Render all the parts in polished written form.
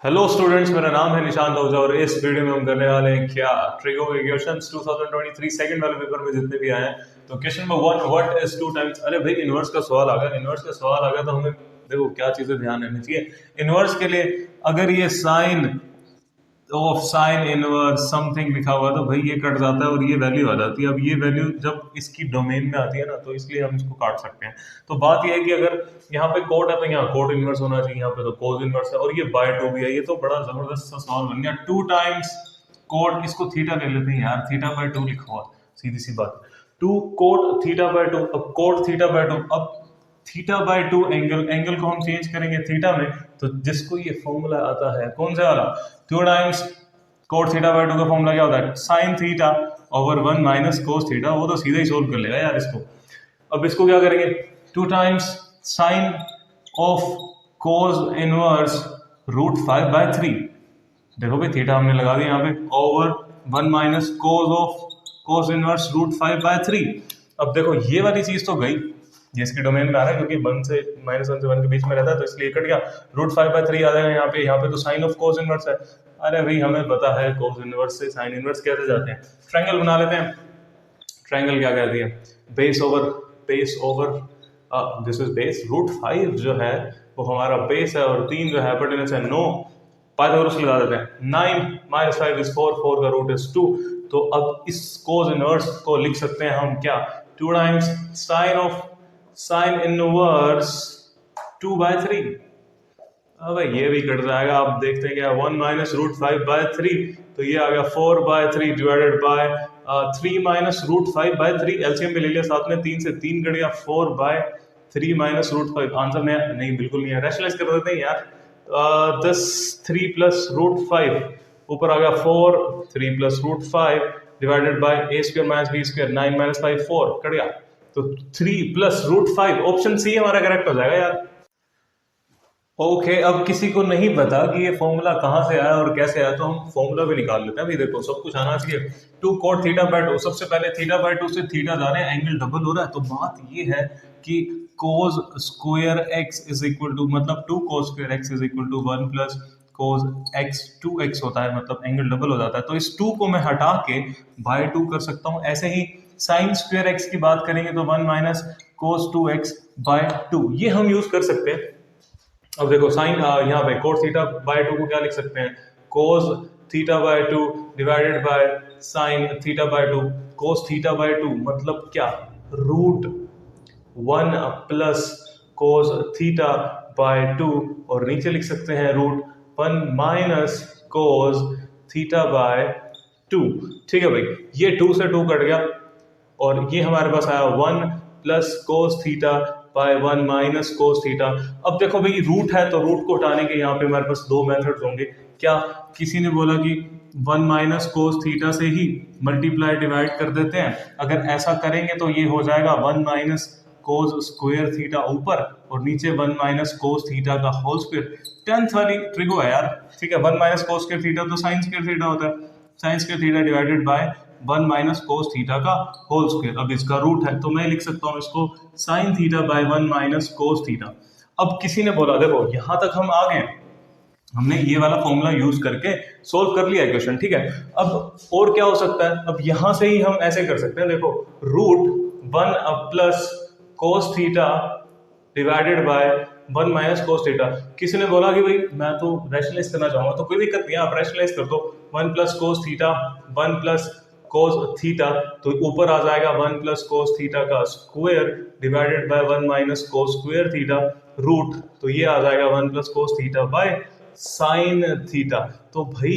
Hello students, मेरा नाम है निशांत आहूजा और इस वीडियो में हम करने वाले हैं क्या ट्रिगो इक्वेशंस 2023 सेकंड वाले पेपर में जितने भी आए हैं। तो question number 1, what is 2 times. अरे भाई, इनवर्स का सवाल आ गया। इनवर्स का सवाल आ गया तो हमें देखो क्या चीजें ध्यान रखनी चाहिए। इनवर्स के लिए अगर ये sine of sine inverse something लिखा हुआ तो भाई ये कट जाता है और ये वैल्यू आ जाती है। अब ये वैल्यू जब इसकी डोमेन में आती है ना, तो इसलिए हम इसको काट सकते हैं। तो बात ये है कि अगर यहाँ पे कोट है तो यहाँ कोट इनवर्स होना चाहिए, यहाँ पे तो कोस इनवर्स है और ये बाय टू भी है। ये तो बड़ा जबरदस्त सा सवाल बन गया। 2 टाइम्स कोट, इसको थीटा ले लेते हैं यार, थीटा बाय 2 लिखा हुआ, सीधी सी बात। 2 कोट थीटा बाय 2, अब कोट थीटा बाय 2, अब थीटा बाय 2 एंगल को हम चेंज करेंगे थीटा में, तो जिसको ये फॉर्मूला आता है कौन सा वाला, 2 टाइम्स कोट थीटा बाय 2 का फॉर्मूला क्या होता है, sine theta over 1 minus cos theta. वो तो सीधा ही सोल्व कर लेगा यार इसको। अब इसको क्या करेंगे, 2 times sine of cos inverse root 5 by 3। देखो भाई, थीटा हमने लगा दिया यहाँ पे, over 1 minus cos of cos inverse root 5 by 3। अब देखो ये वाली चीज तो गई, ये इसके डोमेन में आ रहा है क्योंकि 1 से -1 से 1 के बीच में रहता है, तो इसलिए कट गया। रूट 5 बाय 3 आ जाएगा यहाँ पे तो साइन ऑफ कोस इनवर्स है। अरे भाई, हमें पता है कोस इनवर्स से साइन इनवर्स कैसे जाते हैं। ट्रायंगल बना लेते हैं। ट्रायंगल क्या कहती है, base over this is base. Root 5 जो है वो हमारा बेस है और 3 जो है हाइपोटेनस है 9। पाइथागोरस लगा देते हैं। 9 माइनस 5 इज 4, 4 का रूट इज 2। तो अब इस कोस इनवर्स को लिख सकते हैं हम क्या, 2 times sine of sine inverse 2 by 3। अब ये भी कट जाएगा। आप देखते हैं क्या, 1 माइनस रूट 5 बाय 3, तो ये आ गया 4 by 3 divided by 3 minus root 5 by 3। LCM में ले लिया साथ में, 3 से 3 कट गया, 4 बाय 3 माइनस रूट 5। आंसर में नहीं, बिल्कुल नहीं है। रैशनलाइज कर देते हैं यार। 10 3 प्लस रूट 5 ऊपर आ गया 4, 3 plus root 5 divided by A square minus B square, 9 माइनस 5 4 कट गया। तो 3 प्लस रूट 5, ऑप्शन सी हमारा करेक्ट हो जाएगा यार। ओके, अब किसी को नहीं पता कि ये फॉर्मूला कहाँ से आया और कैसे आया, तो हम फॉर्मूला भी निकाल लेते हैं। अभी देखो, सब कुछ आना चाहिए। 2 cot थीटा बाय 2, सबसे पहले थीटा बाय 2 से थीटा जा रहे हैं, एंगल डबल हो रहा है। तो बात ये है कि cos square x is equal to, मतलब 2 cos square x is equal to 1 plus cos x 2x होता है, मतलब एंगल डबल हो जाता है। तो इस 2 को मैं हटा के बाय 2 कर सकता हूँ। ऐसे ही साइन स्क्वायर x की बात करेंगे तो 1 माइनस cos 2x बाय 2, ये हम यूज कर सकते हैं। अब देखो साइन, यहाँ पे कोस थीटा बाय 2 को क्या लिख सकते हैं, cos theta by 2 divided by sine theta by 2। Cos theta by 2 मतलब क्या, root 1 plus cos theta by 2, और नीचे लिख सकते हैं root 1 minus cos theta by 2। ठीक है भाई, ये 2 से 2 कट गया और ये हमारे पास आया 1 plus cos theta bye 1 minus cos theta. अब देखो भाई, रूट है तो रूट को हटाने के यहाँ पे हमारे पास 2 मेथड्स होंगे। क्या, किसी ने बोला कि 1 माइनस कोस थीटा से ही मल्टीप्लाई डिवाइड कर देते हैं। अगर ऐसा करेंगे तो ये हो जाएगा 1 माइनस कोस स्क्वायर थीटा ऊपर और नीचे 1 माइनस कोस थीटा का होल स्क्वायर। 10th वाली ट्रिगो है यार। ठीक है, 1 माइनस कोस स्क्वायर थीटा तो साइन स्क्वायर थीटा होता है, sine square theta divided by 1 minus cos theta का होल स्क्वायर। अब इसका रूट है तो मैं लिख सकता हूं इसको sign theta bye 1 minus cos theta. अब किसी ने बोला, देखो यहां तक हम आ गए, हमने ये वाला फॉर्मूला यूज करके सोल्व कर लिया क्वेश्चन। ठीक है, अब और क्या हो सकता है, अब यहां से ही हम ऐसे कर सकते हैं। देखो, root 1 plus cos theta divided by 1 minus cos theta. किसी ने बोला कि भाई मैं तो रैशनलाइज करना चाहूंगा, तो कोई दिक्कत नहीं है, आप रैशनलाइज कर दो। 1 plus cos theta 1 plus cos theta, तो ऊपर आ जाएगा 1 प्लस कोस थीटा का square divided by 1 minus cos square theta root, तो ये आ जाएगा 1 plus cos theta by sine theta. तो भाई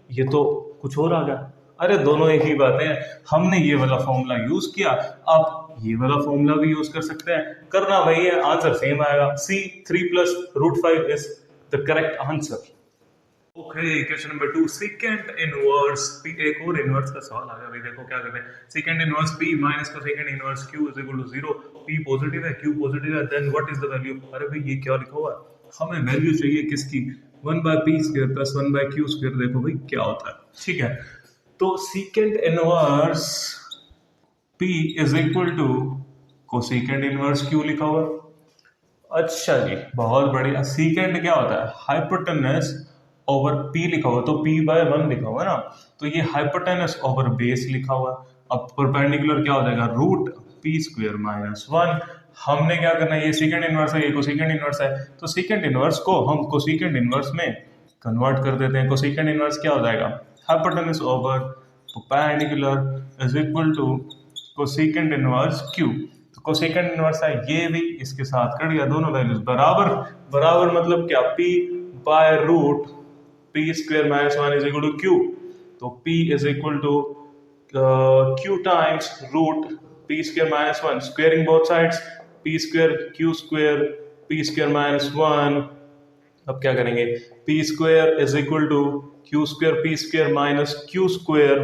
ये तो कुछ और आ गया। अरे दोनों एक ही बात है। हमने ये वाला फॉर्मूला यूज किया, अब ये वाला फॉर्मूला भी यूज कर सकते हैं। करना वही है, आंसर सेम आएगा। C 3 plus root 5 is the correct answer. Okay, question number 2, secant inverse P. एक और इनवर्स का सवाल आ गया भाई। देखो क्या करते हैं, सेकंड इनवर्स पी माइनस का secant inverse Q is equal to 0। P positive है, क्यू पॉजिटिव है, then what is the value. अरे भाई ये क्या लिखा हुआ है, हमें वैल्यू चाहिए किसकी, 1 by P square plus 1 by Q square. देखो भाई क्या होता है। ठीक है, तो secant inverse P is equal to cosecant inverse Q लिखा हुआ। अच्छा जी, बहुत बढ़िया। सीकेंड क्या होता है, हाइपोटेनस ओवर पी लिखा हुआ, तो पी बाय 1 लिखा हुआ है ना, तो ये हाइपोटेनस ओवर बेस लिखा हुआ है। अब परपेंडिकुलर क्या हो जाएगा, रूट पी स्क्वायर माइनस 1। हमने क्या करना है, ये सेकंड इनवर्स है, ये कोसेकेंड इनवर्स है, तो सेकंड इनवर्स को हम कोसेकेंड इनवर्स में कन्वर्ट कर देते हैं। कोसेकेंड इनवर्स क्या हो जाएगा, hypotenuse over perpendicular is equal to cosecant inverse Q. तो कोसेकेंड इनवर्स है ये भी, इसके साथ कट गया, दोनों वैल्यूज बराबर। बराबर मतलब क्या, p by root P square minus 1 is equal to Q. तो p is equal to q times root P square minus 1, squaring both sides, p square q square p square minus 1। अब क्या करेंगे, P square is equal to Q square P square minus Q square.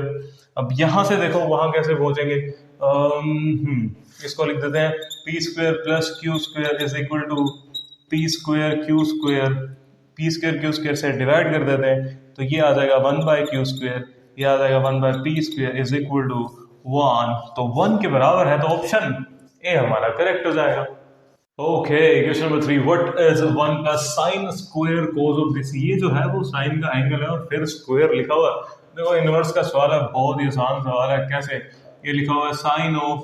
अब यहां से देखो वहां कैसे पहुंचेंगे, इसको लिख देते हैं P square plus Q square is equal to P square Q square, P square Q square से डिवाइड कर देते हैं, तो ये आ जाएगा 1 बाय क्यू स्क्वायर, ये आ जाएगा 1 by P square is equal to 1। तो 1 के बराबर है, तो ऑप्शन ए हमारा करेक्ट हो जाएगा। Okay, question number 3, what is 1 plus sine square cos of this. ये जो है वो साइन का एंगल है और फिर स्क्वायर लिखा हुआ है। देखो इनवर्स का सवाल है, बहुत ही आसान सवाल है। कैसे, ये लिखा हुआ है sine of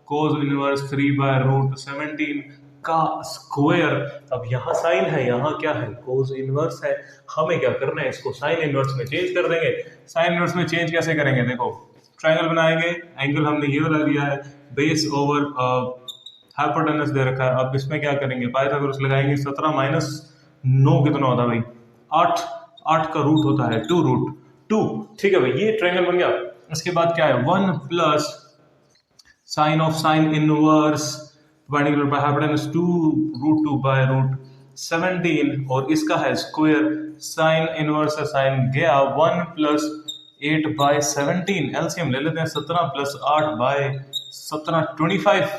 cos inverse 3 by root 17 का स्क्वायर। अब यहाँ साइन है, यहाँ क्या है, कोस इनवर्स है। हमें क्या करना है, इसको साइन इनवर्स में चेंज कर देंगे। साइन इनवर्स में चेंज कैसे करेंगे, देखो ट्रायंगल बनाएंगे, एंगल हमने ये वाला लिया है, बेस ओवर हाइपोटेनस दे रखा है। अब इसमें क्या करेंगे, पाइथागोरस लगाएंगे। 17 माइनस 9 कितना होता है भाई, 8। 8 का रूट होता है 2 रूट 2। ठीक है भाई, ये ट्रायंगल बन गया। इसके बाद क्या है, 1 plus sine of sine inverse perpendicular by hypotenuse 2 root 2 by root 17, और इसका है स्क्वायर। साइन इनवर्स है, साइन गया, 1 प्लस 8 बाय 17, एलसीएम ले लेते हैं, 17 प्लस 8 बाय 17 25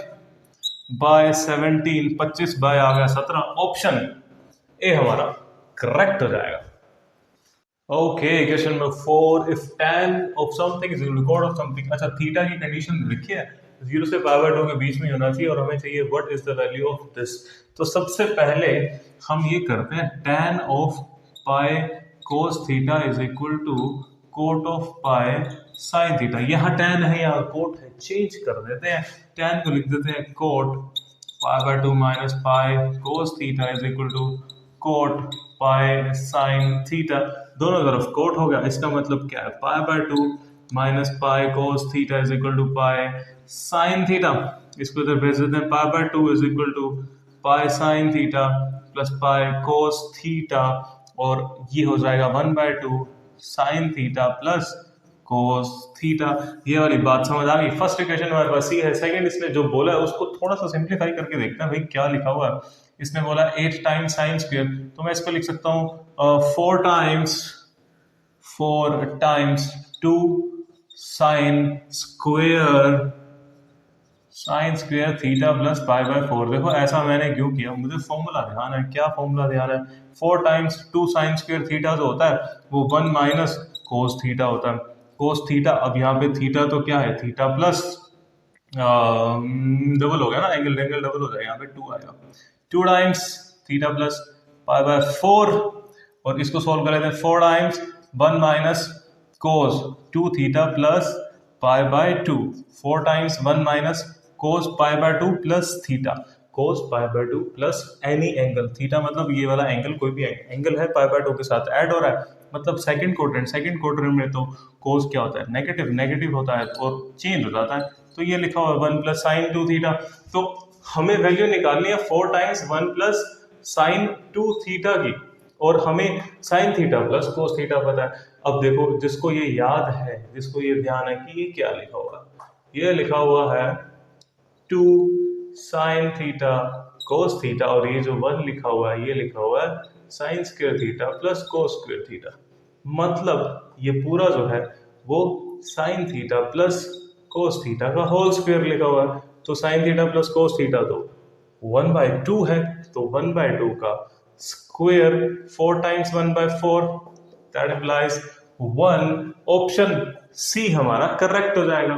बाय 17, 25 बाय आ गया 17। ऑप्शन ए हमारा करेक्ट हो जाएगा। Okay, question number 4, if tan of something is record of something. अच्छा, थीटा की कंडीशन लिखी है, 0 से पाई बाय 2 के बीच में होना चाहिए, और हमें चाहिए what is the value of this. तो सबसे पहले हम ये करते हैं, tan of pi cos theta is equal to cot of pi sine theta. यहाँ tan है, यहाँ कोट है, चेंज कर देते हैं। tan को लिख देते हैं cot pi by 2 minus pi cos theta is equal to cot pi sine theta. दोनों तरफ कोट हो गया, इसका मतलब क्या है, pi by 2 minus pi cos theta is equal to pi sine theta. इसको इधर भेज देते हैं, pi by 2 is equal to pi sine theta plus pi cos theta, और ये हो जाएगा 1 by 2 sine theta plus cos theta. ये वाली बात समझ आ गई। फर्स्ट इक्वेशन हमारे पास सी है। सेकंड इसने जो बोला है उसको थोड़ा सा सिंप्लीफाई करके देखते हैं भाई क्या लिखा हुआ है। इसने बोला 8 टाइम्स साइन स्क्वायर, तो मैं इसको लिख सकता हूँ 4 times 2 sine square theta plus pi by 4। देखो ऐसा मैंने क्यों किया, मुझे फॉर्मूला ध्यान है। क्या फॉर्मूला ध्यान है, 4 टाइम्स 2 साइन स्क्वायर थीटा जो होता है वो 1 माइनस कोस थीटा होता है। कोस थीटा, अब यहाँ पे थीटा तो क्या है, थीटा प्लस डबल हो गया ना, एंगल डबल हो जाएगा, यहाँ पे 2 आएगा। 2 times theta plus pi by 4, और इसको सोल्व कर लेते हैं। 4 times 1 minus cos 2 theta plus pi by 2। 4 times 1 minus cos pi by 2 plus theta, cos pi by 2 plus any angle. Theta मतलब ये वाला एंगल, कोई भी एंगल है पाई बाय 2 के साथ ऐड हो रहा है, मतलब सेकंड क्वाड्रेंट में तो कोस क्या होता है, नेगेटिव होता है और चेंज हो जाता है। तो ये लिखा हुआ है 1 प्लस साइन 2 थीटा। तो हमें वैल्यू निकालनी है 4 टाइम्स 1 प्लस साइन 2 थीटा की, और हमें sign theta plus cos theta पता है। अब देखो जिसको ये याद है, जिसको ये ध्यान है कि ये क्या लिखा हुआ है, ये लिखा हुआ है 2 साइन थीटा कोस थीटा, और ये जो 1 लिखा हुआ है ये लिखा हुआ है साइन स्क्वायर थीटा प्लस कोस स्क्वायर थीटा। मतलब ये पूरा जो है वो sign theta plus cos theta का होल स्क्वायर लिखा हुआ है। तो sign theta plus cos theta तो 1 बाय 2 है, तो 1 बाय 2 का square 4 times 1 by 4, that implies 1। Option C हमारा करेक्ट हो जाएगा।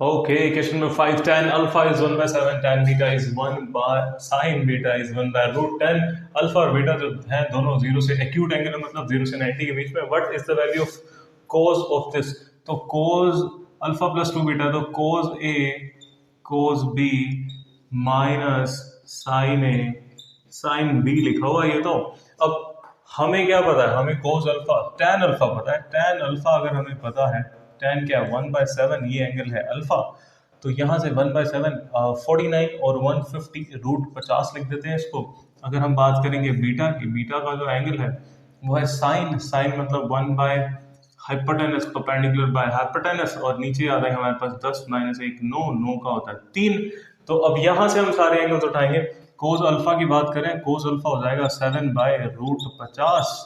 Okay, question number 5, tan alpha is 1/7, tan beta is 1 by sin beta is 1 by root 10। Alpha और beta जो हैं दोनों जीरो से एक्यूट एंगल है, मतलब 0 से 90 के बीच में। What is the value of cos of this? तो cos अल्फा प्लस 2 बीटा, तो cos a cos b minus sin a sin b लिखा हुआ है ये तो। अब हमें क्या पता है? हमें cos अल्फा tan अल्फा पता है। tan अल्फा अगर हमें पता है, tan क्या है? 1/7, ये एंगल है अल्फा। तो यहाँ से 1/7 49 और 150 रूट 50 लिख देते हैं इसको। अगर हम बात करेंगे बीटा की, बीटा का जो एंगल है वो है साइन। साइन मतलब 1 by hypotenuse perpendicular by hypotenuse, और नीचे आ जाएगा हमारे पास 10 माइनस 1 9, 9 का होता है 3। तो अब यहाँ से हम सारे एंगल्स उठाएंगे। कोस अल्फा की बात करें, कोस अल्फा हो जाएगा 7 बाय रूट 50,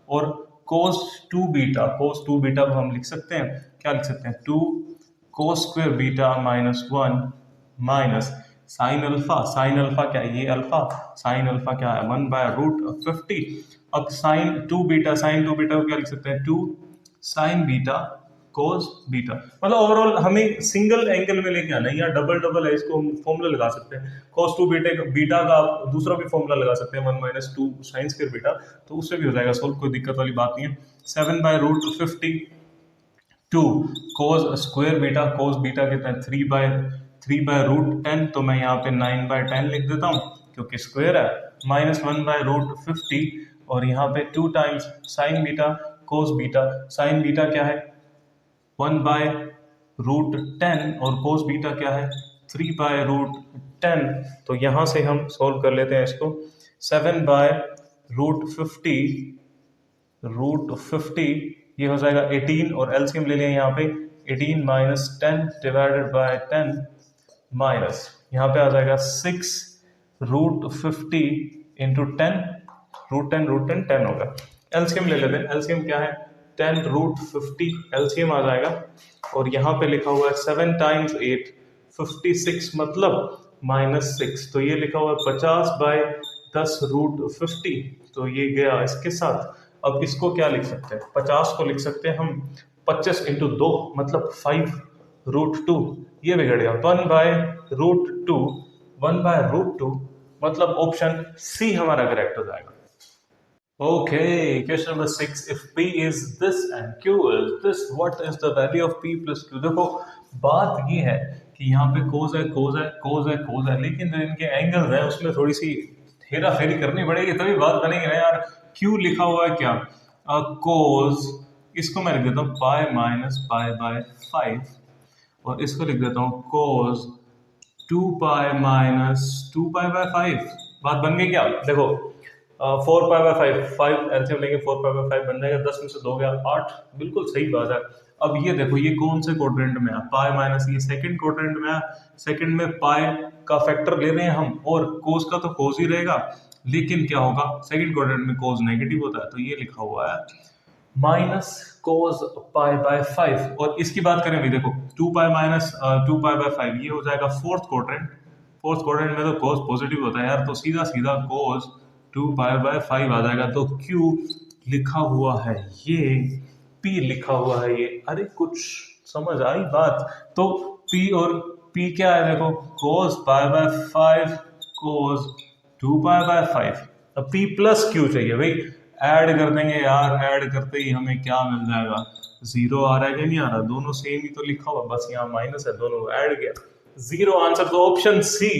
और कोस 2 बीटा, कोस 2 बीटा को हम लिख सकते हैं, क्या लिख सकते हैं? 2 cos square beta minus 1 minus sine alpha. Sine alpha क्या है? ये अल्फा। साइन अल्फा क्या है? 1 बाय रूट 50। अब साइन 2 बीटा, साइन 2 बीटा को क्या लिख सकते हैं? 2 साइन बीटा कोस बीटा। मतलब ओवरऑल हमें सिंगल एंगल में लेके आना है, या डबल डबल है, इसको हम फॉर्मूला लगा सकते हैं। कोस 2 बीटा का आप दूसरा भी फॉर्मूला लगा सकते हैं, 1 माइनस 2 साइन स्क्वायर बीटा, तो उससे भी हो जाएगा सोल्व, कोई दिक्कत वाली बात नहीं है। 7 by root 50 2 cos square beta, cos beta कितना है? 3 बाय रूट 10, तो मैं यहाँ पे 9 बाय 10 लिख देता हूँ क्योंकि स्क्वायर है, माइनस 1 बाय रूट 50, और यहाँ पे 2 times sign beta cos beta. Sign beta क्या है? 1 बाय रूट 10, और कोस बीटा क्या है? 3 बाय रूट 10। तो यहाँ से हम सोल्व कर लेते हैं इसको। 7 बाय रूट 50 ये हो जाएगा 18, और एलसीएम ले लिया यहाँ पे 18 माइनस 10 डिवाइडेड बाय 10 माइनस यहाँ पे आ जाएगा 6 रूट 50 इंटू 10, रूट 10 10 होगा। एलसीएम ले लेते हैं। एलसीएम क्या है? 10 रूट 50 एलसीएम आ जाएगा, और यहाँ पे लिखा हुआ है 7 टाइम्स 8 56, मतलब माइनस 6, तो ये लिखा हुआ है 50 बाय 10 रूट 50, तो ये गया इसके साथ। अब इसको क्या लिख सकते हैं? 50 को लिख सकते हैं हम 25 इंटू 2, मतलब 5 रूट 2, ये बिगड़ गया। 1 बाय रूट 2, 1 बाय रूट 2, मतलब ऑप्शन सी हमारा करेक्ट हो जाएगा। Okay, question number 6, if P is this and Q is this, what is the value of P plus Q? देखो बात ये है कि यहाँ पे कोस है, कोस है, कोस है, कोस है, लेकिन जो इनके एंगल्स हैं उसमें थोड़ी सी हेरा फेरी करनी पड़ेगी, तभी बात बनेगी ना यार। Q लिखा हुआ है क्या? कोस, इसको मैं लिख देता हूँ पाई माइनस पाई बाय 5, और इसको लिख देता हूँ कोस 2 पाई माइनस 2 पाई बाय 5। बात बन गई क्या? देखो 4 पाई बाय 5, 5 एलसीएम लेंगे, 4 पाई बाय 5 बन जाएगा, 10 में से 2 गया 8, बिल्कुल सही बात है। अब ये देखो ये कौन से क्वाड्रेंट में है? पाई माइनस, ये सेकंड क्वाड्रेंट में है। सेकंड में पाई का फैक्टर ले रहे हैं हम, और कोस का तो कोस ही रहेगा, लेकिन क्या होगा? सेकंड क्वाड्रेंट में कोस नेगेटिव होता है, तो ये लिखा हुआ है माइनस कोस पाई बाय 5। और इसकी बात करें भाई, देखो 2 पाई माइनस 2 पाई बाय 5, ये हो जाएगा फोर्थ क्वाड्रेंट। फोर्थ क्वाड्रेंट में तो कोस पॉजिटिव होता है यार, तो सीधा सीधा कोस 2 पाई बाय 5 आ जाएगा। तो Q लिखा हुआ है ये, P लिखा हुआ है ये। अरे कुछ समझ आई बात? तो P और P क्या है? देखो कोस pi by 5 cos 2 pi by 5। अब P प्लस Q चाहिए भाई, ऐड कर देंगे यार, ऐड करते ही हमें क्या मिल जाएगा? 0 आ रहा है कि नहीं आ रहा? दोनों सेम ही तो लिखा हुआ, बस यहाँ माइनस है, दोनों ऐड किया 0 आंसर, तो ऑप्शन सी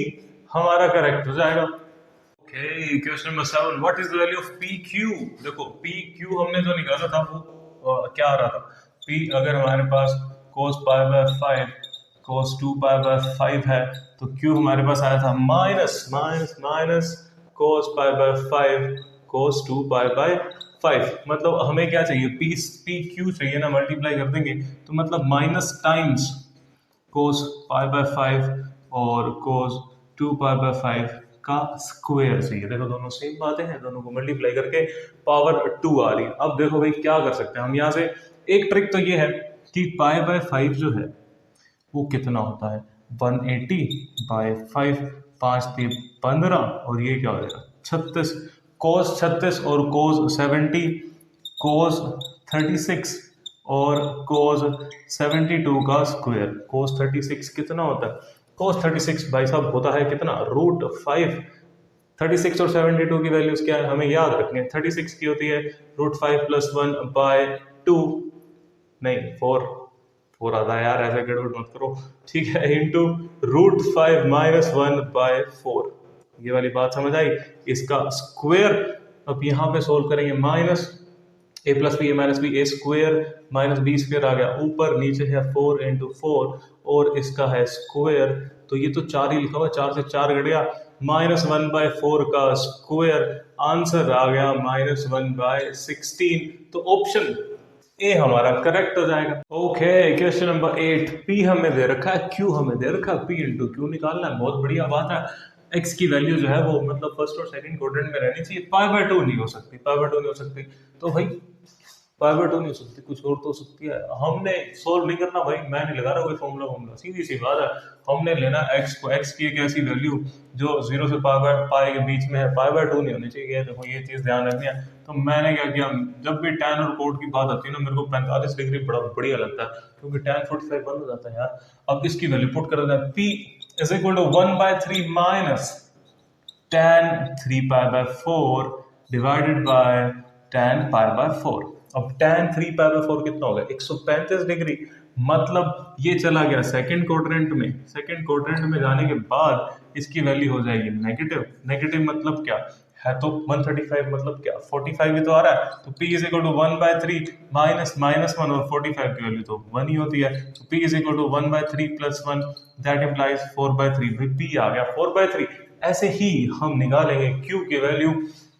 हमारा करेक्ट हो जाएगा। Okay, question number 7, what is the value of PQ? देखो PQ हमने जो निकाला था वो क्या आ रहा था? P अगर हमारे पास cos pi by 5 cos 2 pi by 5 है, तो Q हमारे पास आया था minus minus minus cos pi by 5 cos 2 pi by 5। मतलब हमें क्या चाहिए? PQ चाहिए ना, मल्टीप्लाई कर देंगे, तो मतलब minus times cos pi by 5 और cos 2 पाई बाय 5 का स्क्वायर चाहिए। देखो दोनों सेम बातें हैं, दोनों को मल्टीप्लाई करके पावर 2 आ रही है। अब देखो भाई क्या कर सकते हैं हम यहाँ से। एक ट्रिक तो ये है कि पाई बाय 5 जो है वो कितना होता है? 180 बाय 5, 5 3 15, और ये क्या हो जाएगा? 36। कोस 36 और कोस 70, कोस 36 और cos 72 का स्क्वायर। cos 36 कितना होता है? cos 36 भाई साहब होता है कितना? √5। 36 और 72 की वैल्यूज क्या है हमें याद रखनी है। 36 की होती है √5 + 1/2, नहीं 4, 4 आता है यार, ऐसे गड़बड़ मत करो, ठीक है, इंटू √5 - 1/4। ये वाली बात समझ आई? इसका स्क्वायर अब यहाँ पे सोल्व करेंगे, minus a + b a - b a square minus b square आ गया, ऊपर नीचे है 4 × 4 और इसका है स्क्वायर, तो ये तो 4 ही लिखा हुआ, 4 से 4 घट गया, -1/4 का स्क्वायर, आंसर आ गया -1/16। तो ऑप्शन ए हमारा करेक्ट हो जाएगा। ओके, क्वेश्चन नंबर 8, पी हमें दे रखा है, क्यू हमें दे रखा है, पी इंटू क्यू निकालना है, बहुत बढ़िया बात है। एक्स की वैल्यू जो है वो मतलब फर्स्ट और सेकंड क्वाड्रेंट में रहनी चाहिए, π/2 नहीं हो सकती, π/2 नहीं हो सकती, तो भाई π/2 नहीं हो सकती, कुछ और तो हो सकती है। हमने सोल्व नहीं करना भाई, मैं नहीं लगा रहा कोई फॉर्मूला, सीधी सी बात है, हमने लेना एक्स को, एक्स की एक ऐसी वैल्यू जो 0 से पाई के बीच में है, π/2 नहीं होनी चाहिए, देखो ये चीज ध्यान रखनी है। तो मैंने क्या किया, जब भी tan और कोड की बात आती है ना, मेरे को 45 डिग्री बड़ा बढ़िया लगता है, क्योंकि tan 45 बंद हो जाता है यार। अब इसकी वैल्यू पुट कर देते हैं, p = 1/3 minus tan 3π/4 divided by tan π/4। अब tan 3π/4 कितना होगा? 135 डिग्री, मतलब ये चला गया सेकंड क्वाड्रेंट में, सेकंड क्वाड्रेंट में जाने के बाद इसकी वैल्यू हो जाएगी नेगेटिव, नेगेटिव मतलब क्या है, तो 135 मतलब क्या, 45 ही तो आ रहा है, तो p = 1/3 माइनस -1 और 45 की वैल्यू तो 1 ही होती है, तो p = 1/3 + 1 दैट इंप्लाइज 4/3, भाई p आ गया 4/3। ऐसे ही हम निकालेंगे q की वैल्यू,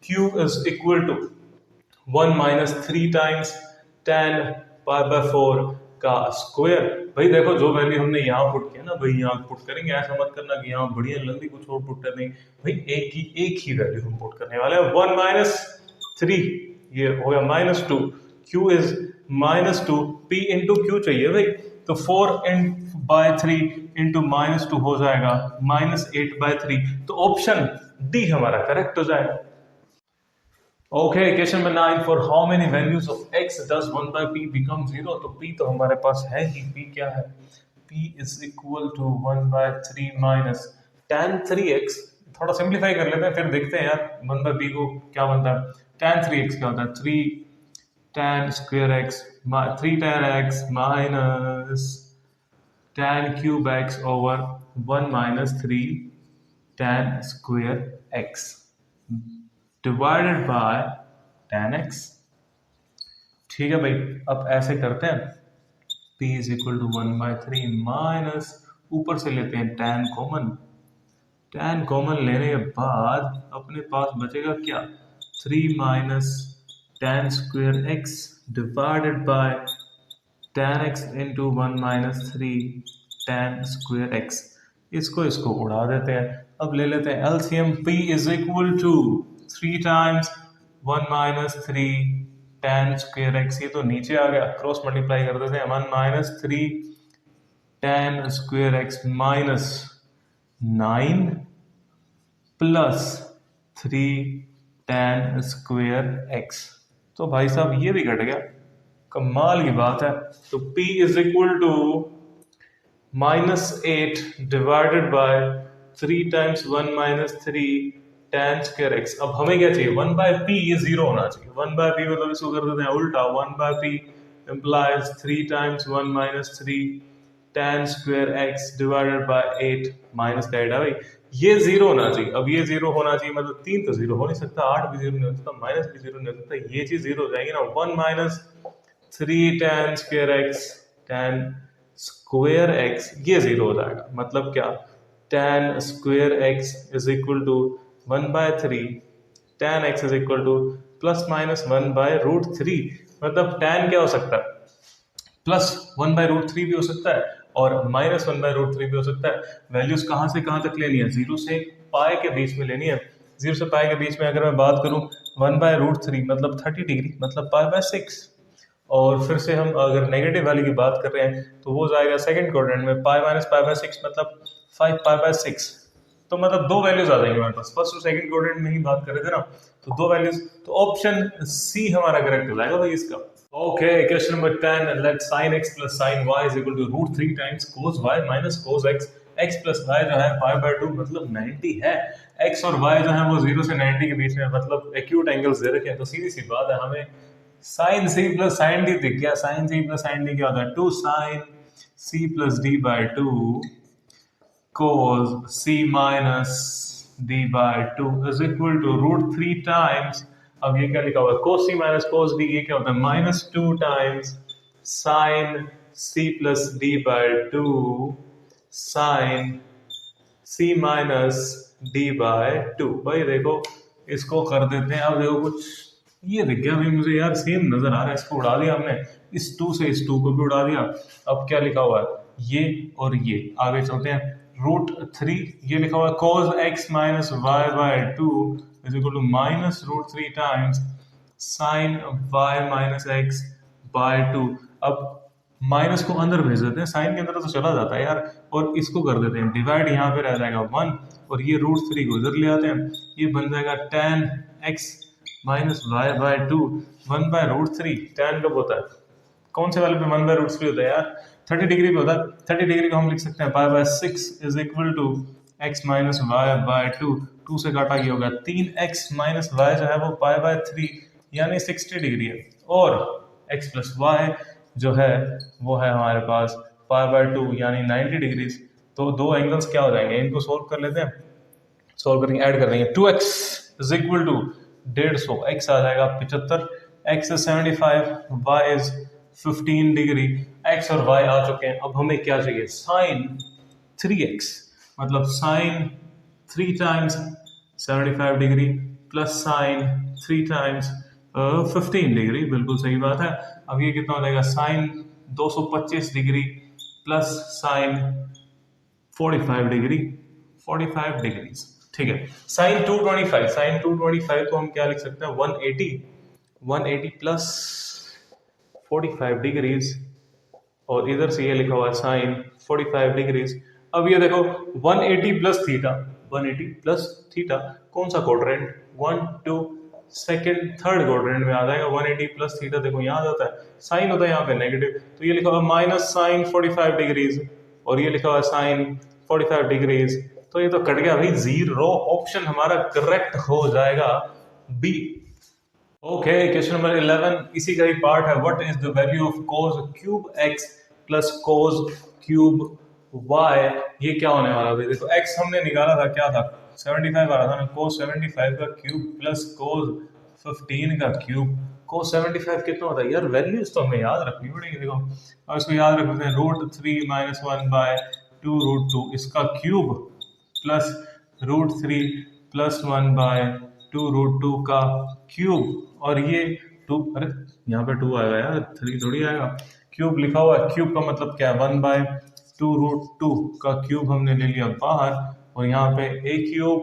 q = 1 - 3 टाइम्स tan π/4 का स्क्वायर। भाई देखो जो वैल्यू हमने यहाँ पुट किया ना भाई, यहाँ पुट करेंगे, ऐसा मत करना कि यहाँ बढ़िया जल्दी कुछ और पुट कर देंगे, भाई एक ही वैल्यू हम पुट करने वाले हैं। 1 - 3 ये हो गया -2, q is -2, p into Q चाहिए भाई, तो 4/3 इंटू -2 हो जाएगा -8/3, तो ऑप्शन डी हमारा करेक्ट हो जाएगा। Okay, question number 9, for how many values of x does 1/p become 0? तो p तो हमारे पास है ही, p क्या है, p = 1/3 माइनस tan 3x। थोड़ा सिंप्लीफाई कर लेते हैं फिर देखते हैं यार 1/p को क्या बनता है। tan 3x क्या होता है, 3 tan square x 3 tan x minus tan cube x over 1 - 3 tan square x divided by tan x। ठीक है भाई, अब ऐसे करते हैं, p = 1/3 माइनस, ऊपर से लेते हैं tan कॉमन, tan कॉमन लेने के बाद अपने पास बचेगा क्या, 3 minus tan square x divided by tan x into 1 - 3 tan square x। इसको उड़ा देते हैं, अब ले लेते हैं LCM, p = 3 times 1 - 3 tan square x, ये तो नीचे आ गया, क्रॉस मल्टीप्लाई कर देते हैं, 1 - 3 tan square x minus 9 plus 3 tan square x, तो भाई साहब ये भी घट गया, कमाल की बात है। तो p = -8 divided by 3 times 1 - 3 tan square x। अब हमें क्या चाहिए, 1/p, ये 0 होना चाहिए, 1/p मतलब इसको कर देते हैं उल्टा, 1/p implies 3 times 1 - 3 tan square x divided by 8 minus का 8 है भाई, ये 0 होना चाहिए। अब ये 0 होना चाहिए मतलब 3 तो 0 हो नहीं सकता, 8 भी 0 नहीं हो सकता, माइनस भी 0 नहीं हो सकता, ये चीज 0 हो जाएगी ना। 1 - 3 tan square x tan square x, ये 0 हो जाएगा, मतलब क्या, tan square x = 1/3 tan x ±1/√3, मतलब tan क्या हो सकता है, +1/√3 भी हो सकता है और -1/√3 भी हो सकता है। वैल्यूज कहाँ से कहाँ तक लेनी है, 0 से पाई के बीच में लेनी है। 0 से पाई के बीच में अगर मैं बात करूं, 1/√3 मतलब 30 डिग्री, मतलब π/6, और फिर से हम अगर नेगेटिव वाली की बात कर रहे हैं तो वो जाएगा सेकंड क्वाड्रेंट में, π - π/6 मतलब 5π/6, तो मतलब दो वैल्यूज आ जाएंगे हमारे पास, फर्स्ट और सेकंड क्वाड्रेंट में ही बात कर रहे थे ना, तो दो वैल्यूज, तो ऑप्शन सी हमारा करेक्ट हो जाएगा भाई इसका। Okay, question number 10. Let sin x plus sin y is equal to root 3 times cos y minus cos x. x plus y जो है पाई बाय 2 मतलब 90 है. x और y जो है वो 0 से 90 के बीच में मतलब एक्यूट एंगल्स दे रखे हैं. तो सीधी सी बात है हमें sin c plus sin d दिख गया. sin c plus sin d क्या होता है? 2 sin c plus d by 2 cos c minus d by 2 is equal to root 3 times. अब ये क्या लिखा हुआ है? cos c minus cos d. ये क्या होता है? Minus 2 times sin c plus d by 2 sin c minus d by 2. भाई देखो इसको कर देते हैं. अब देखो कुछ ये दिख गया भाई मुझे यार, सेम नजर आ रहा है. इसको उड़ा दिया हमने, इस 2 से इस 2 को भी उड़ा दिया. अब क्या लिखा हुआ है? ये और ये. आगे चलते हैं. रूट 3 ये लिखा हुआ है cos x minus y by 2 is equal to minus root 3 times sin y minus x by 2. अब माइनस को अंदर भेज देते हैं, साइन के अंदर तो चला जाता है यार. और इसको कर देते हैं डिवाइड, यहाँ पे रह जाएगा 1 और ये रूट 3 को इधर ले आते हैं. ये बन जाएगा tan x minus y by 2 1 by root 3. tan कब होता है? कौन से वाले पे 1 बाय रूट 3 होता है यार? 30 डिग्री पे होता है. 30 डिग्री को हम लिख सकते हैं pi by 6 is equal to x minus y by 2. 2 से काटा ये होगा 3x माइनस वाई जो है वो पाई बाय 3 यानी 60 डिग्री है. और x प्लस वाई जो है वो है हमारे पास पाई बाय 2 यानी 90 डिग्री. तो दो एंगल्स क्या हो जाएंगे? इनको सोल्व कर लेते हैं. सोल्व करेंगे, ऐड कर देंगे. 2x is equal to 150. x आ जाएगा 75, x is 75, y is 15 degree. x और y आ चुके हैं. अब हमें क्या चाहिए? साइन 3x मतलब sine 3 times 75 degree plus sine 3 times 15 degree. बिल्कुल सही बात है. अब ये कितना हो जाएगा? Sine 225 degree plus sine 45 degree 45 degrees. ठीक है. साइन 225, साइन 225 को हम क्या लिख सकते हैं? 180 प्लस 45 डिग्रीज और इधर से ये लिखा हुआ है साइन 45 डिग्रीज. अब ये देखो 180 प्लस थीटा, 180 प्लस थीटा कौन सा क्वाड्रेंट? 1 2 सेकंड थर्ड क्वाड्रेंट में आ जाएगा. 180 प्लस थीटा देखो यहाँ जाता है, साइन होता है यहाँ पे नेगेटिव, तो ये लिखा हुआ माइनस साइन 45 डिग्रीज और ये लिखा हुआ है साइन 45 डिग्रीज. तो ये तो कट गया भाई, जीरो. ऑप्शन हमारा करेक्ट हो जाएगा बी. ओके, क्वेश्चन नंबर 11 इसी का ही पार्ट है. What is the value of cos cube x plus cos cube y? ये क्या होने वाला भाई? देखो x हमने निकाला था, क्या था? 75 आ रहा था ना. cos 75 का क्यूब प्लस cos 15 का क्यूब. cos 75 कितना होता है यार? वैल्यूज तो हमें याद रखनी पड़ेगी. देखो अब इसको याद रखते हैं. रूट 3 माइनस 1 बाय 2 रूट 2 इसका cube plus root 3 plus 1 by 2 root 2 का क्यूब. और ये 2, अरे यहाँ पे 2 आएगा यार, 3 थोड़ी आएगा. क्यूब लिखा हुआ है, क्यूब का मतलब क्या है? 1 बाय 2 रूट 2 का क्यूब हमने ले लिया बाहर और यहाँ पे a cube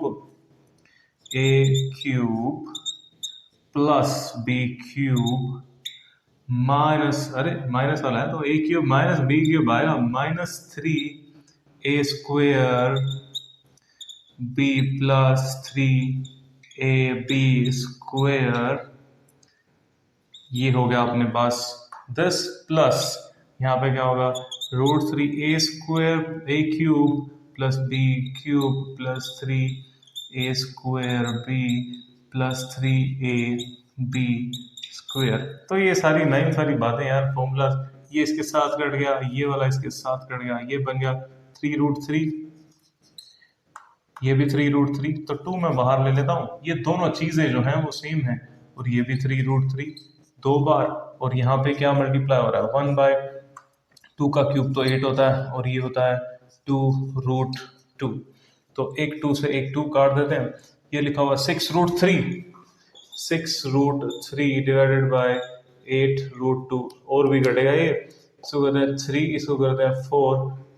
plus b cube minus, अरे माइनस वाला है तो a cube minus b cube आएगा minus 3a square b plus 3ab square. ये हो गया अपने पास 10 प्लस यहाँ पे क्या होगा? Root 3a square a cube plus b cube plus 3a square b plus 3ab square. तो ये सारी नई सारी बातें यार, फॉर्मूला. ये इसके साथ कट गया, ये वाला इसके साथ कट गया, ये बन गया 3 रूट 3, ये भी 3 रूट 3. तो 2 मैं बाहर ले लेता हूँ. ये दोनों चीजें जो हैं वो सेम हैं और ये भी 3 रूट 3 दो बार. और यहाँ पे क्या मल्टीप्लाई हो रहा है? 1 बाय 2 का क्यूब तो 8 होता है और ये होता है 2 रूट 2. तो एक 2 से एक 2 काट देते हैं. ये लिखा हुआ 6 root 3, 6 root 3 divided by 8 root 2. और भी घटेगा ये. इसको करते हैं 3, इसको करते हैं 4.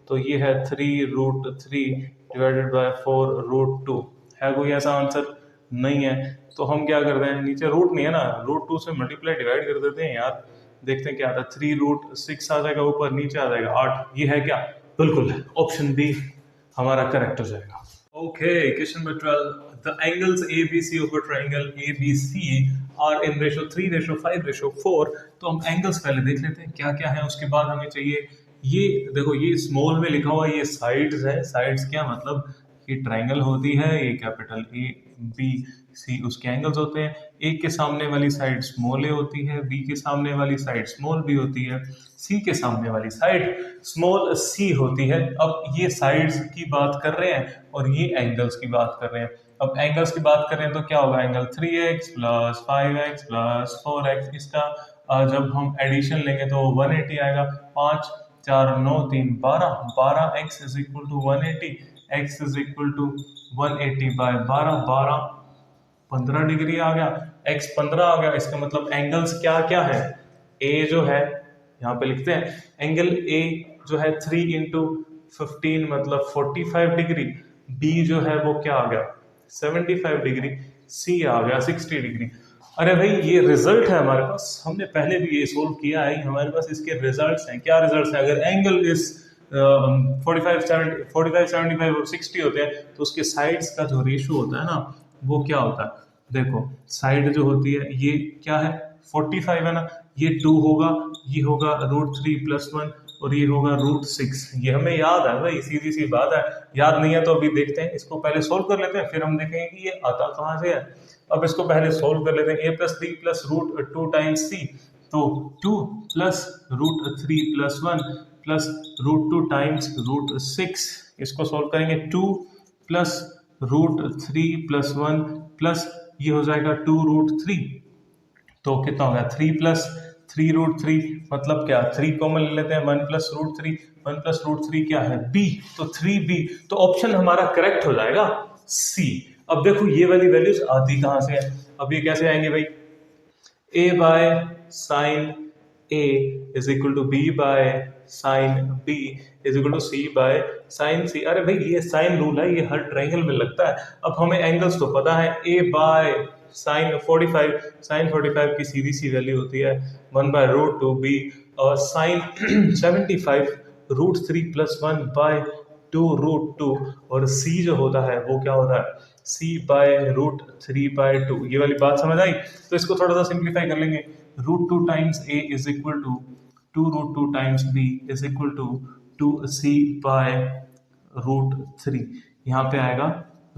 तो ये है 3 रूट 3 डिवाइडेड बाय 4 रूट 2. है कोई ऐसा आंसर? नहीं है. तो हम क्या करते हैं? नीचे रूट नहीं है ना, रूट 2 से मल्टीप्लाई डिवाइड कर देते हैं यार. देखते हैं क्या आता है. 3 रूट 6 आ जाएगा ऊपर, नीचे आ जाएगा 8. ये है क्या? बिल्कुल ऑप्शन बी हमारा करेक्ट हो जाएगा. Okay, question number 12. The angles ABC of a triangle ABC are in ratio 3:5:4। तो हम एंगल्स पहले देख लेते हैं क्या क्या है, उसके बाद हमें चाहिए ये देखो ये स्मॉल में लिखा हुआ ये साइड्स है। साइड्स क्या मतलब, ये ट्रायंगल होती है, ये कैपिटल ABC उसके एंगल्स होते हैं। ए के सामने वाली साइड स्मॉल ए होती है, बी के सामने वाली साइड स्मॉल बी होती है, सी के सामने वाली साइड स्मॉल सी होती है। अब ये साइड्स की बात कर रहे हैं और ये एंगल्स की बात कर रहे हैं। अब एंगल्स की बात करें तो क्या होगा, angle 3x plus 5x plus 4x, इसका जब हम एडिशन लेंगे तो 180 आएगा। 5 4 9 3 12, 12x is equal to 180, x is equal to 180 by 12, 12 15 degree आ गया, x 15 आ गया। इसका मतलब एंगल्स क्या क्या है, a जो है यहाँ पे लिखते हैं, एंगल a जो है 3 इंटू 15 मतलब 45 डिग्री, b जो है वो क्या आ गया 75 डिग्री, c आ गया 60 डिग्री। अरे भाई ये रिजल्ट है हमारे पास, हमने पहले भी ये सोल्व किया है, हमारे पास इसके रिजल्ट्स हैं। क्या रिजल्ट्स हैं, अगर एंगल इस 45 75 और 60 होते हैं तो उसके साइड्स का जो रेशो होता है ना वो क्या होता है, देखो साइड जो होती है ये क्या है 45 है ना, ये 2 होगा, ये होगा √3 + 1 और ये होगा √6। ये हमें याद है भाई, सीधी सी बात है, याद नहीं है तो अभी देखते हैं, इसको पहले सोल्व कर लेते हैं फिर हम देखेंगे कि ये आता कहाँ से है। अब इसको पहले सोल्व कर लेते हैं, a + b + √2 टाइम्स c, तो 2 + √3 + 1 + √2 टाइम्स √6। इसको सोल्व करेंगे 2 + √3 + 1 प्लस ये हो जाएगा 2√3, तो कितना हो गया 3 + 3√3 मतलब क्या 3 कॉमन ले लेते हैं, 1 + √3, 1 + √3 क्या है b, तो 3b, तो ऑप्शन हमारा करेक्ट हो जाएगा c। अब देखो ये वाली वैल्यूज आती कहां से है, अब ये कैसे आएंगे भाई, a by sine a is equal to b by sine b is equal to c by sine c। अरे भाई ये साइन रूल है, ये हर ट्रायंगल में लगता है। अब हमें एंगल्स तो पता है, a बाय साइन 45 की सीधी सी वैल्यू होती है 1/√2b और साइन 75 √3 + 1 बाय 2√2 और c जो होता है वो क्या होता है c/√3/2। ये वाली बात समझ आई, तो इसको थोड़ा सा सिंप्लीफाई कर लेंगे, √2 times a is equal to 2√2 times b is equal to 2c/√3। यहाँ पे आएगा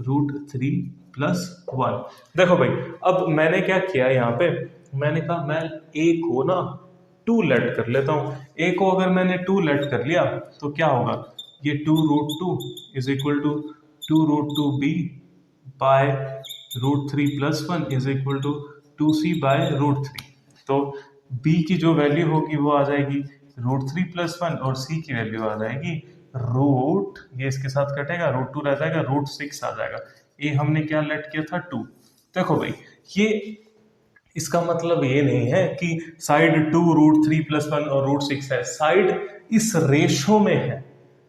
√3 + 1। देखो भाई अब मैंने क्या किया यहाँ पे, मैंने कहा मैं a को ना 2 लेट कर लेता हूँ। a को अगर मैंने 2 लेट कर लिया तो क्या होगा, ये 2√2 is equal to 2√2b by √3 + 1 is equal to 2c/√3। तो b की जो वैल्यू होगी वो आ जाएगी √3 + 1 और c की वैल्यू आ जाएगी ये इसके साथ कटेगा, √2 रह जाएगा, √6 आ जाएगा। ये हमने क्या लेट किया था 2। देखो भाई ये इसका मतलब ये नहीं है कि साइड 2 √3 + 1 और √6 है, साइड इस रेशो में है,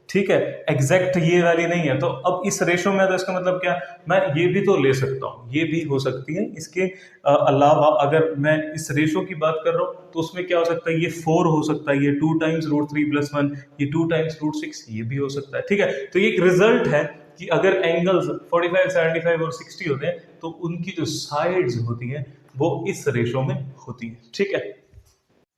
ठीक है, एग्जैक्ट ये वाली नहीं है। तो अब इस रेशो में तो इसका मतलब क्या, मैं ये भी तो ले सकता हूँ, ये भी हो सकती है। इसके अलावा अगर मैं इस रेशो की बात कर रहा हूँ तो उसमें क्या हो सकता है, ये 4 हो सकता है, ये 2 टाइम्स √3 + 1, ये 2 टाइम्स √6, ये भी हो सकता है, ठीक है। तो ये एक रिजल्ट है कि अगर एंगल्स 45 75 और 60 होते हैं तो उनकी जो साइड्स होती हैं वो इस रेशो में होती है, ठीक है।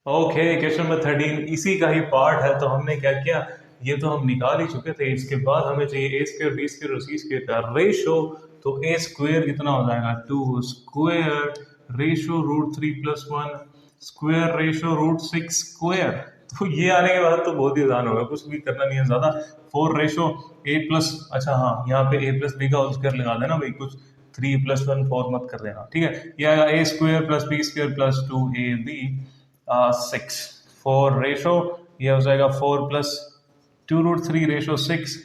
ओके, क्वेश्चन नंबर 13 इसी का ही पार्ट है। तो हमने क्या किया, ये तो हम निकाल ही चुके थे, इसके बाद हमें चाहिए a² b² और c² का रेशो। तो a² कितना हो जाएगा 2² रेशो √3 + 1 स्क्वायर रेशो √6²। तो ये आने के बाद तो बहुत ही आसान होगा, कुछ भी करना नहीं है ज्यादा। 4 रेशो a+, अच्छा हाँ यहाँ पे a+b का होल स्क्वायर लगा देना भाई, कुछ 3 + 1 4 मत कर देना, ठीक है। ये आएगा a² + b² + 2ab 6। 4 रेशो ये हो जाएगा 4 + 2√3 रेशो 6।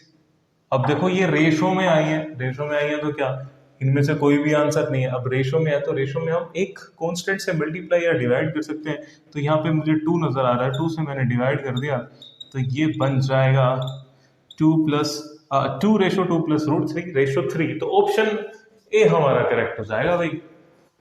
अब देखो ये रेशो में आई है तो क्या इनमें से कोई भी आंसर नहीं है। अब रेशो में है तो रेशो में हम एक कांस्टेंट से मल्टीप्लाई या डिवाइड कर सकते हैं। तो यहाँ पे मुझे 2 नजर आ रहा है, 2 से मैंने डिवाइड कर दिया तो ये बन जाएगा 2 + 2 रेशो 2 + √3 रेशो 3। तो ऑप्शन ए हमारा करेक्ट हो जाएगा भाई।